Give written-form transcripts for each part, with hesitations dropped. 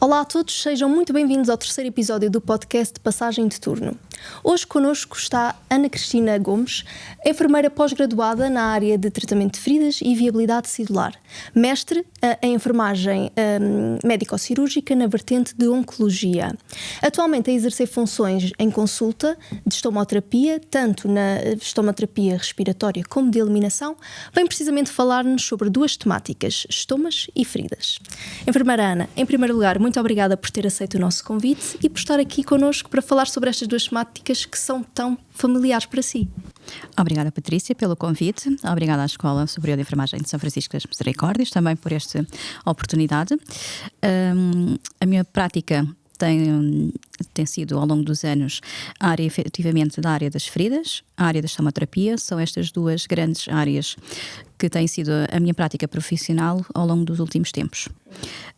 Olá a todos, sejam muito bem-vindos ao terceiro episódio do podcast Passagem de Turno. Hoje connosco está Ana Cristina Gomes, enfermeira pós-graduada na área de tratamento de feridas e viabilidade celular, mestre em enfermagem médico-cirúrgica na vertente de oncologia. Atualmente a exercer funções em consulta de estomoterapia, tanto na estomoterapia respiratória como de eliminação, vem precisamente falar-nos sobre duas temáticas, estomas e feridas. Enfermeira Ana, em primeiro lugar, muito obrigada por ter aceito o nosso convite e por estar aqui connosco para falar sobre estas duas temáticas que são tão familiares para si. Obrigada, Patrícia, pelo convite. Obrigada à Escola Superior de Enfermagem de São Francisco das Misericórdias também por esta oportunidade. A minha prática tem sido, ao longo dos anos, a área efetivamente da área das feridas, a área da estomoterapia. São estas duas grandes áreas que têm sido a minha prática profissional ao longo dos últimos tempos.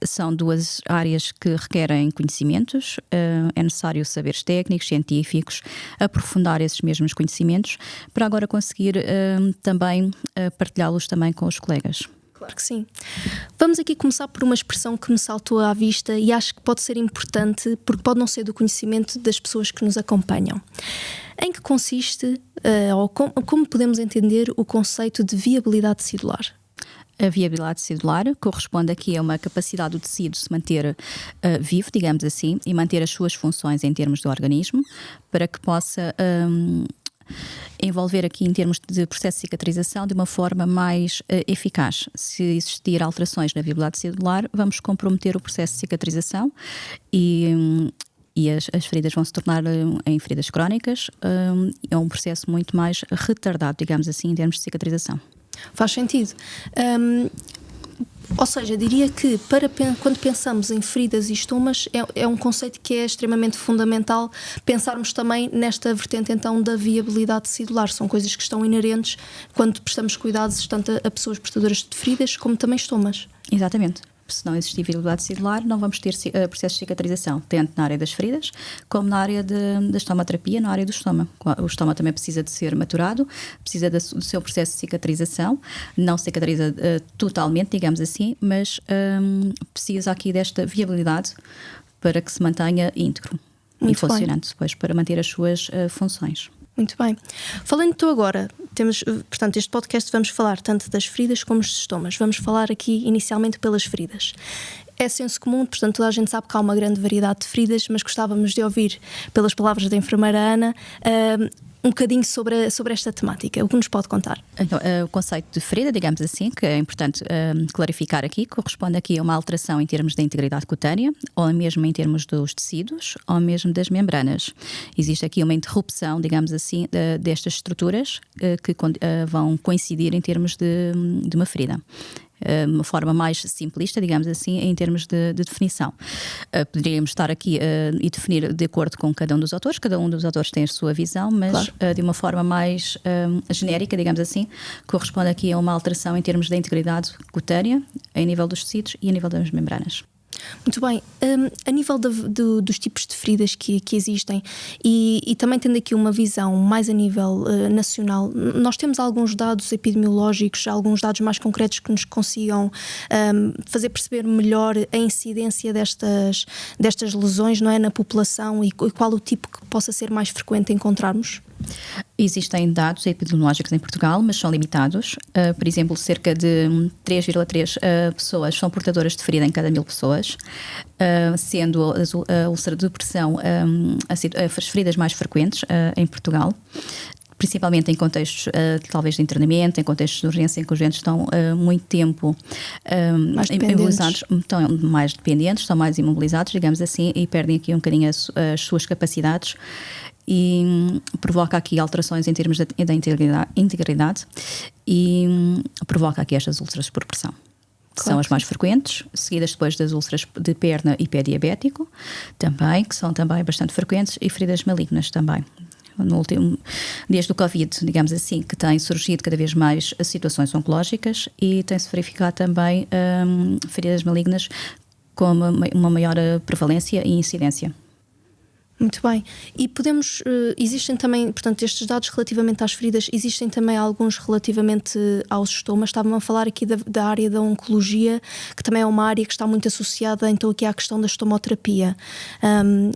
São duas áreas que requerem conhecimentos, é necessário saberes técnicos, científicos, aprofundar esses mesmos conhecimentos para agora conseguir também partilhá-los também com os colegas. Claro que sim. Vamos aqui começar por uma expressão que me saltou à vista e acho que pode ser importante porque pode não ser do conhecimento das pessoas que nos acompanham. Em que consiste, ou como podemos entender o conceito de viabilidade celular? A viabilidade celular corresponde aqui a uma capacidade do tecido se manter vivo, digamos assim, e manter as suas funções em termos do organismo, para que possa envolver aqui em termos de processo de cicatrização de uma forma mais eficaz. Se existir alterações na viabilidade celular, vamos comprometer o processo de cicatrização e as feridas vão se tornar em feridas crónicas. É um processo muito mais retardado, digamos assim, em termos de cicatrização. Faz sentido. Ou seja, diria que quando pensamos em feridas e estomas é um conceito que é extremamente fundamental pensarmos também nesta vertente então da viabilidade celular. São coisas que estão inerentes quando prestamos cuidados tanto a pessoas portadoras de feridas como também estomas. Exatamente. Se não existir viabilidade celular, não vamos ter processo de cicatrização, tanto na área das feridas, como na área da estomoterapia, na área do estoma. O estoma também precisa de ser maturado, precisa do seu processo de cicatrização, não cicatriza totalmente, digamos assim, mas precisa aqui desta viabilidade para que se mantenha íntegro e funcionante depois, para manter as suas funções. Muito bem. Falando então agora, portanto, este podcast vamos falar tanto das feridas como dos estomas. Vamos falar aqui inicialmente pelas feridas. É senso comum, portanto, toda a gente sabe que há uma grande variedade de feridas, mas gostávamos de ouvir, pelas palavras da enfermeira Ana, um bocadinho sobre esta temática. O que nos pode contar? Então, o conceito de ferida, digamos assim, que é importante clarificar aqui, corresponde aqui a uma alteração em termos da integridade cutânea, ou mesmo em termos dos tecidos, ou mesmo das membranas. Existe aqui uma interrupção, digamos assim, destas estruturas que vão coincidir em termos de uma ferida. Uma forma mais simplista, digamos assim, em termos de definição. Poderíamos estar aqui e definir de acordo com cada um dos autores tem a sua visão, mas claro, de uma forma mais genérica, digamos assim, corresponde aqui a uma alteração em termos da integridade cutânea, em nível dos tecidos e a nível das membranas. Muito bem. A nível dos tipos de feridas que existem e também tendo aqui uma visão mais a nível nacional, nós temos alguns dados epidemiológicos, alguns dados mais concretos que nos consigam fazer perceber melhor a incidência destas lesões, não é, na população e qual o tipo que possa ser mais frequente encontrarmos? Existem dados epidemiológicos em Portugal, mas são limitados. Por exemplo, cerca de 3,3 pessoas são portadoras de ferida em cada 1000 pessoas, sendo a úlcera de pressão as feridas mais frequentes em Portugal, principalmente em contextos talvez de internamento, em contextos de urgência em que os doentes estão muito tempo imobilizados, estão mais dependentes, estão mais imobilizados, digamos assim, e perdem aqui um bocadinho as suas capacidades e provoca aqui alterações em termos da integridade e provoca aqui estas úlceras por pressão. Claro. São as mais frequentes, seguidas depois das úlceras de perna e pé diabético, também, que são também bastante frequentes, e feridas malignas também. Desde o Covid, digamos assim, que tem surgido cada vez mais situações oncológicas e tem-se verificado também feridas malignas com uma maior prevalência e incidência. Muito bem. E podemos, existem também, portanto, estes dados relativamente às feridas, existem também alguns relativamente aos estomas. Estavam a falar aqui da área da oncologia, que também é uma área que está muito associada então aqui à questão da estomoterapia.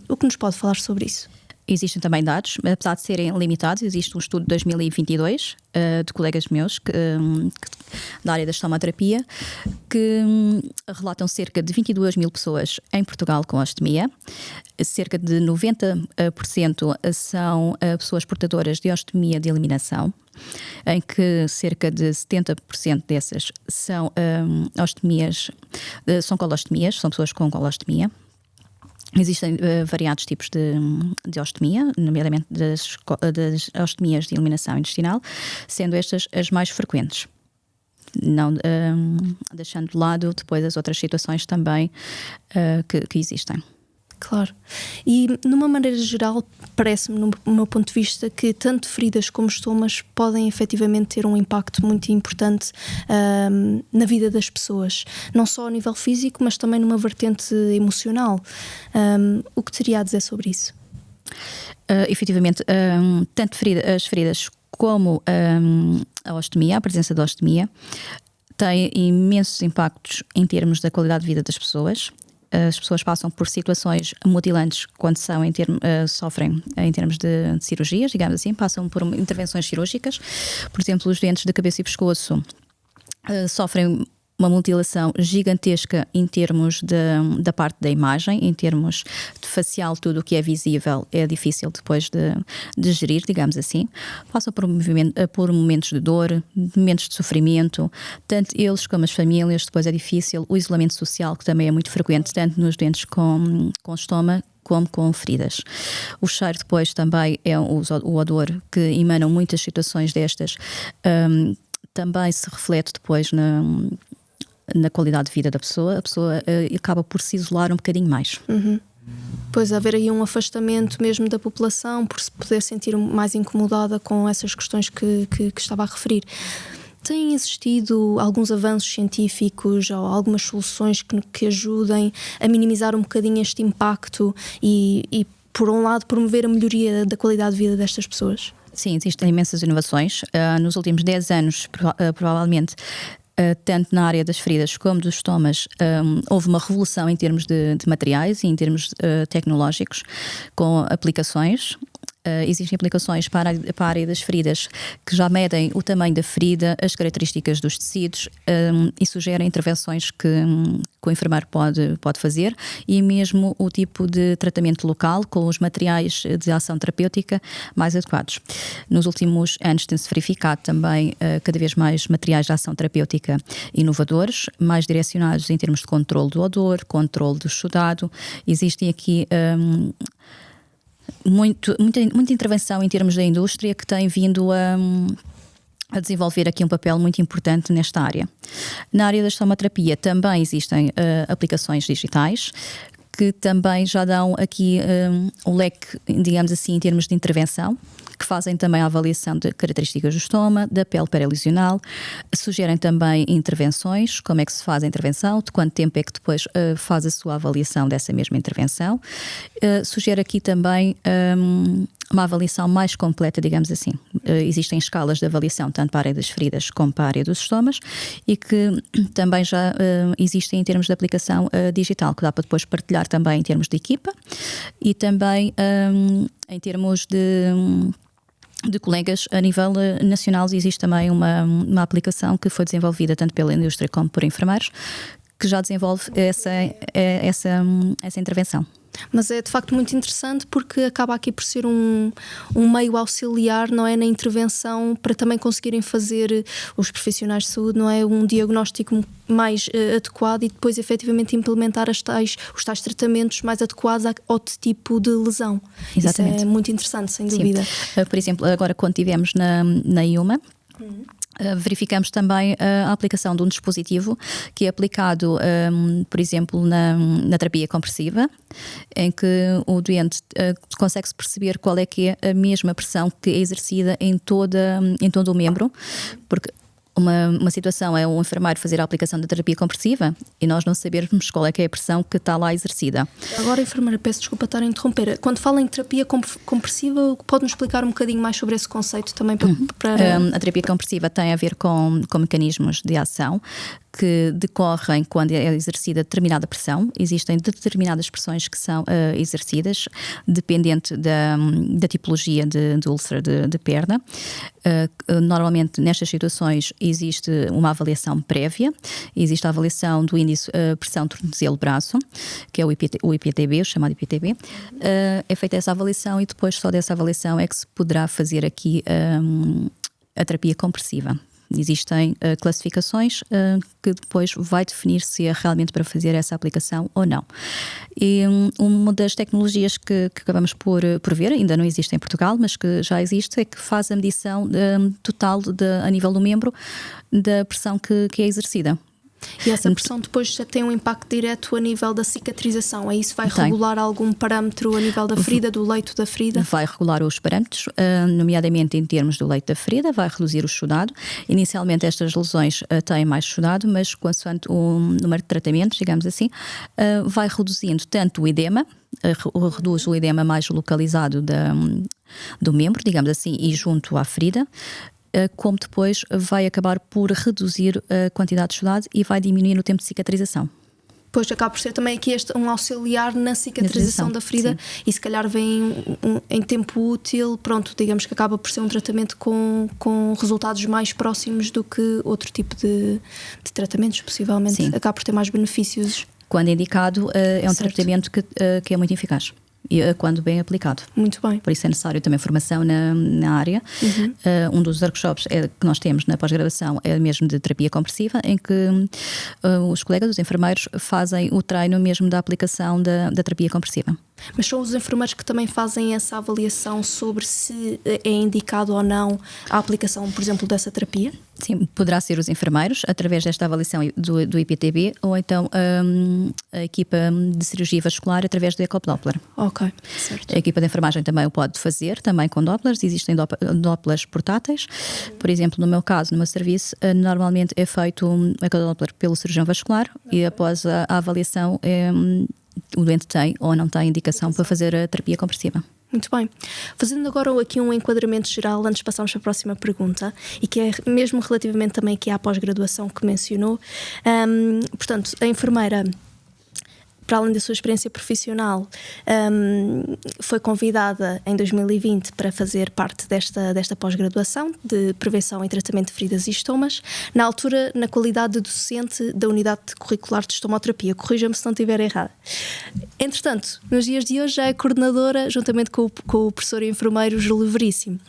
O que nos pode falar sobre isso? Existem também dados, apesar de serem limitados. Existe um estudo de 2022 de colegas meus da área da estomoterapia que relatam cerca de 22 mil pessoas em Portugal com ostomia. Cerca de 90% são pessoas portadoras de ostomia de eliminação, em que cerca de 70% dessas são ostomias, são colostomias, são pessoas com colostomia. Existem variados tipos de ostomia, nomeadamente das ostomias de eliminação intestinal, sendo estas as mais frequentes. Não deixando de lado depois as outras situações também que existem. Claro. E, numa maneira geral, parece-me, no meu ponto de vista, que tanto feridas como estomas podem efetivamente ter um impacto muito importante na vida das pessoas. Não só a nível físico, mas também numa vertente emocional. O que teria a dizer sobre isso? Efetivamente, tanto as feridas como a ostomia, a presença da ostomia, tem imensos impactos em termos da qualidade de vida das pessoas. As pessoas passam por situações mutilantes quando sofrem em termos de cirurgias, digamos assim, passam por intervenções cirúrgicas. Por exemplo, os dentes de cabeça e pescoço sofrem uma mutilação gigantesca em termos da parte da imagem, em termos de facial, tudo o que é visível é difícil depois de gerir, digamos assim. Passam por momentos de dor, momentos de sofrimento, tanto eles como as famílias. Depois é difícil o isolamento social, que também é muito frequente, tanto nos dentes com estômago como com feridas. O cheiro depois também é o odor, que emanam muitas situações destas, também se reflete depois na qualidade de vida da pessoa. A pessoa acaba por se isolar um bocadinho mais. Uhum. Pois haver aí um afastamento mesmo da população, por se poder sentir mais incomodada com essas questões que estava a referir. Têm existido alguns avanços científicos ou algumas soluções que ajudem a minimizar um bocadinho este impacto e, por um lado, promover a melhoria da qualidade de vida destas pessoas? Sim, existem imensas inovações. Nos últimos 10 anos, provavelmente, tanto na área das feridas como dos estomas, houve uma revolução em termos de materiais e em termos tecnológicos, com aplicações. Existem aplicações para a área das feridas que já medem o tamanho da ferida, as características dos tecidos, e sugerem intervenções que o enfermeiro pode fazer, e mesmo o tipo de tratamento local com os materiais de ação terapêutica mais adequados. Nos últimos anos tem-se verificado também cada vez mais materiais de ação terapêutica inovadores, mais direcionados em termos de controle do odor, controle do exudado. Existem aqui muita intervenção em termos da indústria, que tem vindo a desenvolver aqui um papel muito importante nesta área. Na área da estomoterapia também existem aplicações digitais que também já dão aqui um leque, digamos assim, em termos de intervenção, que fazem também a avaliação de características do estômago, da pele perilesional, sugerem também intervenções, como é que se faz a intervenção, de quanto tempo é que depois faz a sua avaliação dessa mesma intervenção. Sugere aqui também uma avaliação mais completa, digamos assim. Existem escalas de avaliação tanto para a área das feridas como para a área dos estomas, e que também já existem em termos de aplicação digital, que dá para depois partilhar também em termos de equipa e também em termos de colegas a nível nacional. Existe também uma aplicação que foi desenvolvida tanto pela indústria como por enfermeiros, que já desenvolve essa intervenção. Mas é de facto muito interessante, porque acaba aqui por ser um meio auxiliar, não é, na intervenção, para também conseguirem fazer, os profissionais de saúde, não é, um diagnóstico mais adequado e depois efetivamente implementar os tais tratamentos mais adequados ao tipo de lesão. Exatamente. Isso é muito interessante, sem dúvida. Sim. Por exemplo, agora quando estivemos na IUMA, verificamos também a aplicação de um dispositivo que é aplicado, por exemplo, na terapia compressiva, em que o doente consegue-se perceber qual é que é a mesma pressão que é exercida em todo o membro, porque Uma situação é o enfermeiro fazer a aplicação da terapia compressiva e nós não sabermos qual é que é a pressão que está lá exercida. Agora, enfermeira, peço desculpa estar a interromper. Quando fala em terapia compressiva, pode-nos explicar um bocadinho mais sobre esse conceito também? A terapia compressiva tem a ver com mecanismos de ação que decorrem quando é exercida determinada pressão. Existem determinadas pressões que são exercidas, dependente da tipologia de úlcera de perna. Normalmente, nestas situações, existe uma avaliação prévia. Existe a avaliação do índice pressão tornozelo-braço, que é o IPTB, o chamado IPTB. É feita essa avaliação e depois só dessa avaliação é que se poderá fazer aqui a terapia compressiva. Existem classificações que depois vai definir se é realmente para fazer essa aplicação ou não. E uma das tecnologias que acabamos por ver, ainda não existe em Portugal, mas que já existe, é que faz a medição total a nível do membro da pressão que é exercida. E essa pressão depois já tem um impacto direto a nível da cicatrização. É isso? Vai regular algum parâmetro a nível da ferida, do leito da ferida? Vai regular os parâmetros, nomeadamente em termos do leito da ferida, vai reduzir o exudado. Inicialmente estas lesões têm mais exudado, mas consoante o número de tratamentos, digamos assim, vai reduzindo tanto o edema, reduz o edema mais localizado do membro, digamos assim, e junto à ferida, como depois vai acabar por reduzir a quantidade de exudado e vai diminuir o tempo de cicatrização. Pois acaba por ser também aqui um auxiliar na cicatrização da ferida, sim. E se calhar vem em tempo útil, pronto, digamos que acaba por ser um tratamento com resultados mais próximos do que outro tipo de tratamentos, possivelmente. Sim. Acaba por ter mais benefícios. Quando indicado, é um tratamento que é muito eficaz. E quando bem aplicado. Muito bem. Por isso é necessário também formação na área. Um dos workshops que nós temos na pós-graduação é mesmo de terapia compressiva, em que os colegas, os enfermeiros, fazem o treino mesmo da aplicação da terapia compressiva. Mas são os enfermeiros que também fazem essa avaliação sobre se é indicado ou não a aplicação, por exemplo, dessa terapia? Sim, poderá ser os enfermeiros, através desta avaliação do IPTB, ou então a equipa de cirurgia vascular, através do ecodoppler. Ok, certo. A equipa de enfermagem também o pode fazer, também com dopplers. Existem dopplers portáteis. Por exemplo, no meu caso, no meu serviço, normalmente é feito um ecodoppler pelo cirurgião vascular e após a avaliação o doente tem ou não tem indicação para fazer a terapia compressiva. Muito bem. Fazendo agora aqui um enquadramento geral, antes de passarmos para a próxima pergunta, e que é mesmo relativamente também aqui à pós-graduação que mencionou. Portanto, a enfermeira, para além da sua experiência profissional, foi convidada em 2020 para fazer parte desta pós-graduação de prevenção e tratamento de feridas e estomas, na altura na qualidade de docente da unidade curricular de estomoterapia. Corrija-me se não estiver errada. Entretanto, nos dias de hoje já é coordenadora, juntamente com o professor e enfermeiro Júlio Veríssimo.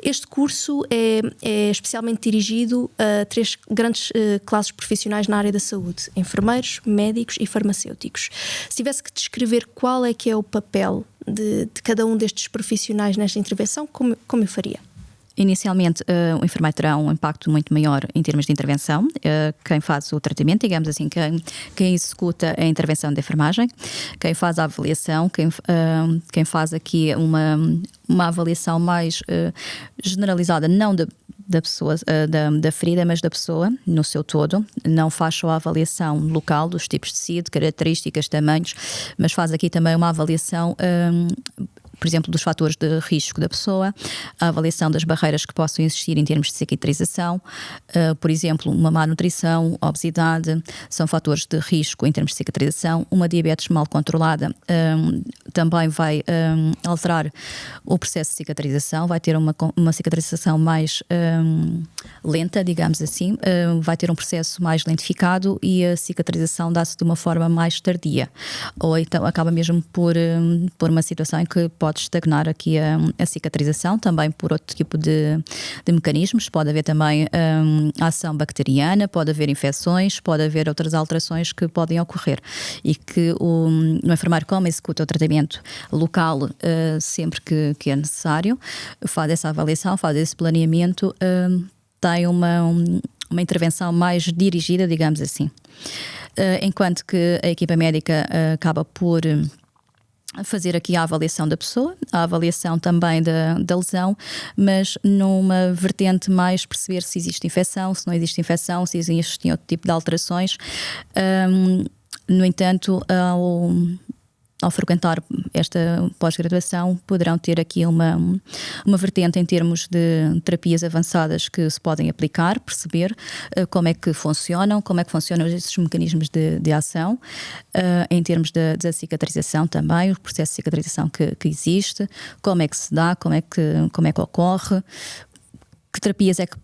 Este curso é especialmente dirigido a 3 grandes classes profissionais na área da saúde: enfermeiros, médicos e farmacêuticos. Se tivesse que descrever qual é que é o papel de cada um destes profissionais nesta intervenção, como eu faria? Inicialmente, o enfermeiro terá um impacto muito maior em termos de intervenção. Quem faz o tratamento, digamos assim, quem executa a intervenção de enfermagem, quem faz a avaliação, quem faz aqui uma avaliação mais generalizada, não da pessoa, da ferida, mas da pessoa no seu todo. Não faz só a avaliação local dos tipos de tecido, características, tamanhos, mas faz aqui também uma avaliação, por exemplo, dos fatores de risco da pessoa, a avaliação das barreiras que possam existir em termos de cicatrização, por exemplo, uma má nutrição, obesidade, são fatores de risco em termos de cicatrização. Uma diabetes mal controlada também vai alterar o processo de cicatrização, vai ter uma cicatrização mais lenta, digamos assim, vai ter um processo mais lentificado e a cicatrização dá-se de uma forma mais tardia, ou então acaba mesmo por uma situação em que pode estagnar aqui a cicatrização, também por outro tipo de mecanismos. Pode haver também ação bacteriana, pode haver infecções, pode haver outras alterações que podem ocorrer, e que o enfermeiro, como executa o tratamento local sempre que é necessário, faz essa avaliação, faz esse planeamento, tem uma intervenção mais dirigida, digamos assim. Enquanto que a equipa médica acaba por fazer aqui a avaliação da pessoa, a avaliação também da lesão, mas numa vertente mais perceber se existe infecção, se não existe infecção, se existe outro tipo de alterações. No entanto, ao frequentar esta pós-graduação, poderão ter aqui uma vertente em termos de terapias avançadas que se podem aplicar, perceber como é que funcionam esses mecanismos de ação, em termos da cicatrização também, o processo de cicatrização que existe, como é que se dá, como é que ocorre, que terapias é que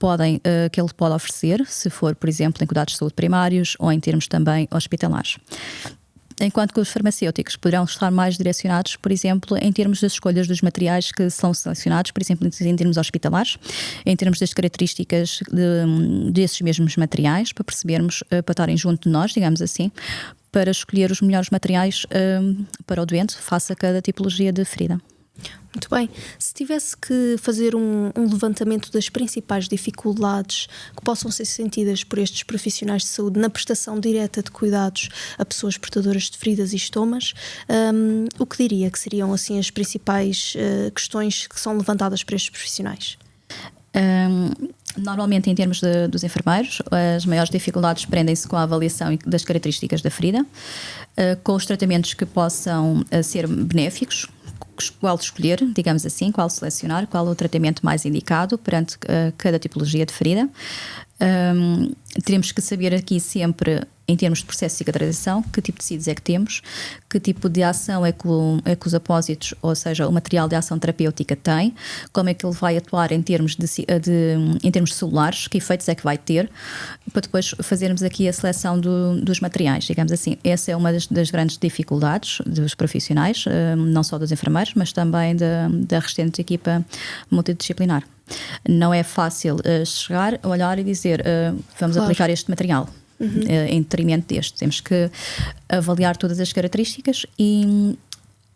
ele pode oferecer, se for, por exemplo, em cuidados de saúde primários ou em termos também hospitalares. Enquanto que os farmacêuticos poderão estar mais direcionados, por exemplo, em termos das escolhas dos materiais que são selecionados, por exemplo, em termos hospitalares, em termos das características desses mesmos materiais, para percebermos, para estarem junto de nós, digamos assim, para escolher os melhores materiais para o doente, face a cada tipologia de ferida. Muito bem. Se tivesse que fazer um levantamento das principais dificuldades que possam ser sentidas por estes profissionais de saúde na prestação direta de cuidados a pessoas portadoras de feridas e estomas, o que diria que seriam assim as principais questões que são levantadas por estes profissionais? Normalmente, em termos dos enfermeiros, as maiores dificuldades prendem-se com a avaliação das características da ferida, com os tratamentos que possam ser benéficos, qual escolher, digamos assim, qual selecionar, qual o tratamento mais indicado perante cada tipologia de ferida. Teremos que saber aqui sempre, em termos de processo de cicatrização, que tipo de tecidos é que temos, que tipo de ação é que os apósitos, ou seja, o material de ação terapêutica tem, como é que ele vai atuar em termos em termos celulares, que efeitos é que vai ter, para depois fazermos aqui a seleção dos materiais, digamos assim. Essa é uma das grandes dificuldades dos profissionais, não só dos enfermeiros, mas também da restante equipa multidisciplinar. Não é fácil chegar, olhar e dizer vamos aplicar este material em detrimento deste. Temos que avaliar todas as características e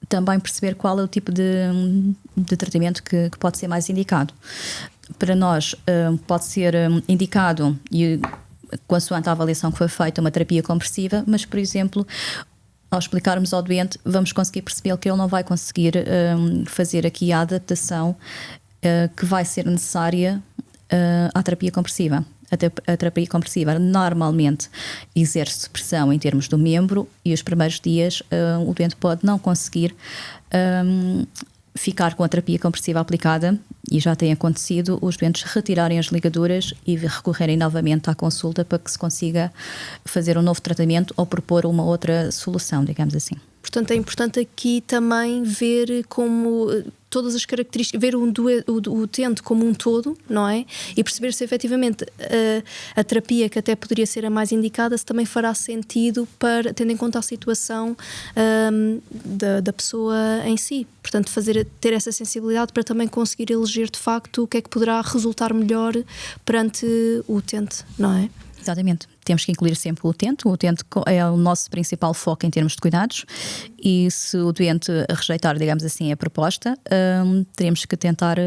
também perceber qual é o tipo de tratamento que pode ser mais indicado. Para nós pode ser indicado, e consoante a avaliação que foi feita, uma terapia compressiva, mas, por exemplo, ao explicarmos ao doente, vamos conseguir perceber que ele não vai conseguir fazer aqui a adaptação que vai ser necessária à terapia compressiva. A terapia compressiva normalmente exerce pressão em termos do membro e os primeiros dias o doente pode não conseguir ficar com a terapia compressiva aplicada, e já tem acontecido os doentes retirarem as ligaduras e recorrerem novamente à consulta para que se consiga fazer um novo tratamento ou propor uma outra solução, digamos assim. Portanto, é importante aqui também ver como todas as características, ver o utente como um todo, não é? E perceber se efetivamente a terapia que até poderia ser a mais indicada, se também fará sentido para, tendo em conta a situação da pessoa em si. Portanto, ter essa sensibilidade para também conseguir eleger de facto o que é que poderá resultar melhor perante o utente, não é? Exatamente. Temos que incluir sempre o utente. O utente é o nosso principal foco em termos de cuidados, e se o doente rejeitar, digamos assim, a proposta, teremos que tentar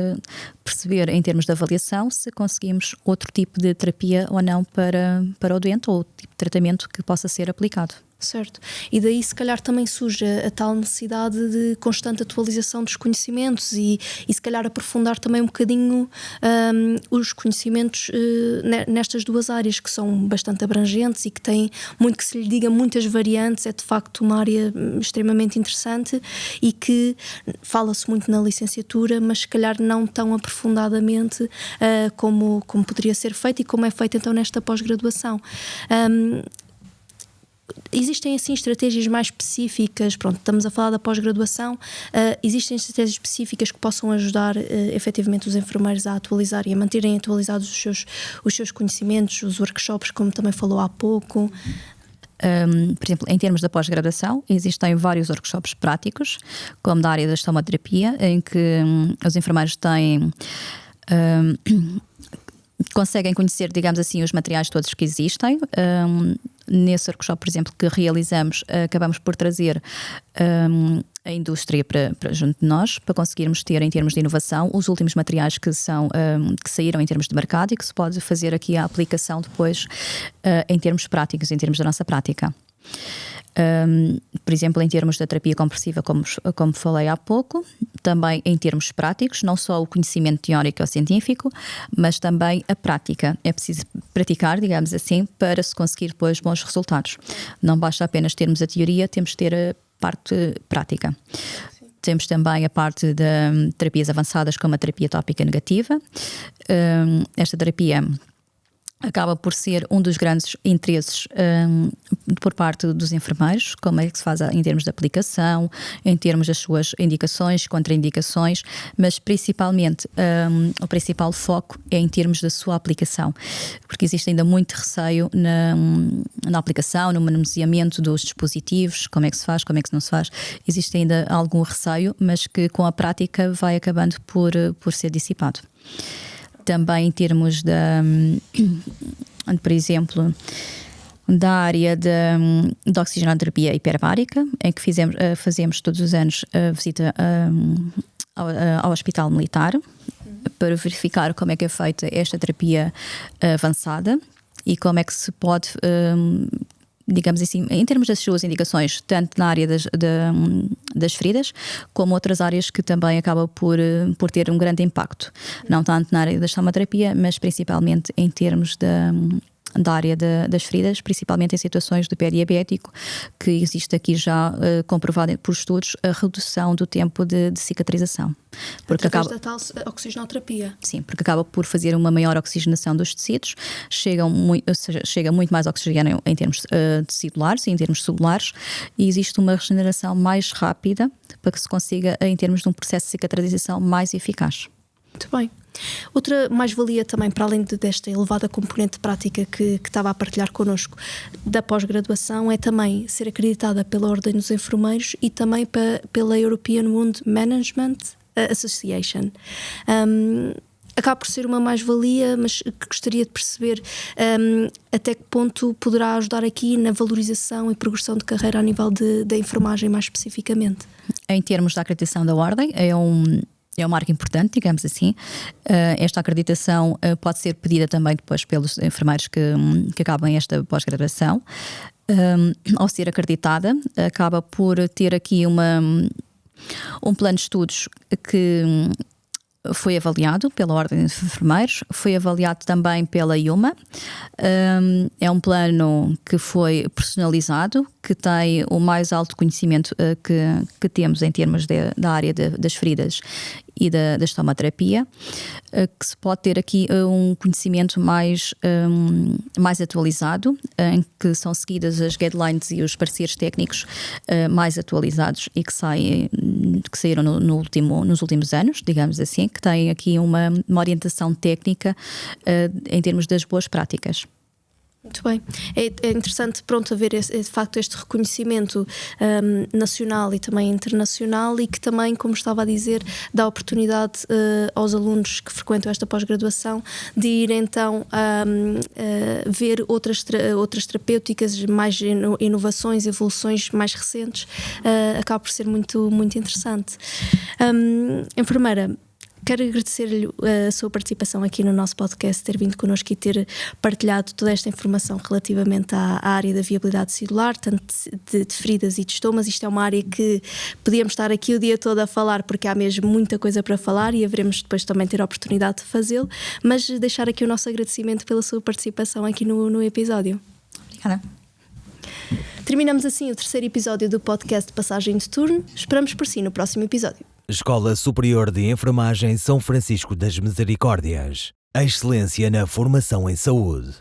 perceber, em termos de avaliação, se conseguimos outro tipo de terapia ou não para o doente, ou o tipo de tratamento que possa ser aplicado. Certo. E daí se calhar também surge a tal necessidade de constante atualização dos conhecimentos e se calhar aprofundar também um bocadinho os conhecimentos nestas duas áreas que são bastante abrangentes e que têm muito que se lhe diga, muitas variantes. É de facto uma área extremamente interessante e que fala-se muito na licenciatura, mas se calhar não tão aprofundadamente como poderia ser feito e como é feito então nesta pós-graduação. Existem assim estratégias mais específicas, pronto, estamos a falar da pós-graduação, existem estratégias específicas que possam ajudar efetivamente os enfermeiros a atualizar e a manterem atualizados os seus conhecimentos, os workshops, como também falou há pouco? Por exemplo, em termos da pós-graduação, existem vários workshops práticos, como da área da estomoterapia, em que os enfermeiros conseguem conhecer, digamos assim, os materiais todos que existem. Nesse workshop, por exemplo, que realizamos, acabamos por trazer a indústria para junto de nós, para conseguirmos ter, em termos de inovação, os últimos materiais que saíram em termos de mercado e que se pode fazer aqui a aplicação depois em termos práticos, em termos da nossa prática. Por exemplo, em termos da terapia compressiva, como falei há pouco, também em termos práticos, não só o conhecimento teórico ou científico, mas também a prática. É preciso praticar, digamos assim, para se conseguir depois bons resultados. Não basta apenas termos a teoria, temos de ter a parte prática. Temos também a parte de terapias avançadas, como a terapia tópica negativa. Esta terapia acaba por ser um dos grandes interesses por parte dos enfermeiros, como é que se faz em termos de aplicação, em termos das suas indicações, contraindicações, mas principalmente o principal foco é em termos da sua aplicação, porque existe ainda muito receio na aplicação, no manuseamento dos dispositivos, como é que se faz, como é que não se faz. Existe ainda algum receio, mas que com a prática vai acabando por ser dissipado. Também em termos por exemplo, da área de oxigenoterapia hiperbárica, em que fazemos todos os anos a visita ao Hospital Militar para verificar como é que é feita esta terapia avançada e como é que se pode, digamos assim, em termos das suas indicações, tanto na área das feridas, como outras áreas que também acabam por ter um grande impacto. Não tanto na área da estomaterapia, mas principalmente em termos da área das feridas, principalmente em situações de pé diabético, que existe aqui já comprovado por estudos a redução do tempo de cicatrização. Porque através da tal oxigenoterapia. Sim, porque acaba por fazer uma maior oxigenação dos tecidos, chega muito mais oxigênio em termos celulares e em termos celulares, e existe uma regeneração mais rápida para que se consiga, em termos de um processo de cicatrização mais eficaz. Muito bem. Outra mais-valia também, para além desta elevada componente prática que estava a partilhar connosco da pós-graduação, é também ser acreditada pela Ordem dos Enfermeiros e também pela European Wound Management Association. Acaba por ser uma mais-valia, mas gostaria de perceber até que ponto poderá ajudar aqui na valorização e progressão de carreira a nível da enfermagem mais especificamente. Em termos da acreditação da Ordem, é um marco importante, digamos assim. Esta acreditação pode ser pedida também depois pelos enfermeiros que acabam esta pós-graduação. Ao ser acreditada, acaba por ter aqui um plano de estudos que foi avaliado pela Ordem dos Enfermeiros, foi avaliado também pela IUMA. É um plano que foi personalizado, que tem o mais alto conhecimento que temos em termos da área das feridas e da estomaterapia, que se pode ter aqui um conhecimento mais atualizado, em que são seguidas as guidelines e os pareceres técnicos mais atualizados e que saíram nos últimos anos, digamos assim, que têm aqui uma orientação técnica em termos das boas práticas. Muito bem. É interessante, haver de facto este reconhecimento nacional e também internacional, e que também, como estava a dizer, dá oportunidade aos alunos que frequentam esta pós-graduação de ir então ver outras terapêuticas, mais inovações, evoluções mais recentes. Acaba por ser muito, muito interessante. Enfermeira, quero agradecer-lhe a sua participação aqui no nosso podcast, ter vindo connosco e ter partilhado toda esta informação relativamente à área da viabilidade celular, tanto de feridas e de estomas. Isto é uma área que podíamos estar aqui o dia todo a falar, porque há mesmo muita coisa para falar e haveremos depois também ter a oportunidade de fazê-lo, mas deixar aqui o nosso agradecimento pela sua participação aqui no episódio. Obrigada. Terminamos assim o terceiro episódio do podcast Passagem de Turno. Esperamos por si no próximo episódio. Escola Superior de Enfermagem São Francisco das Misericórdias. A excelência na formação em saúde.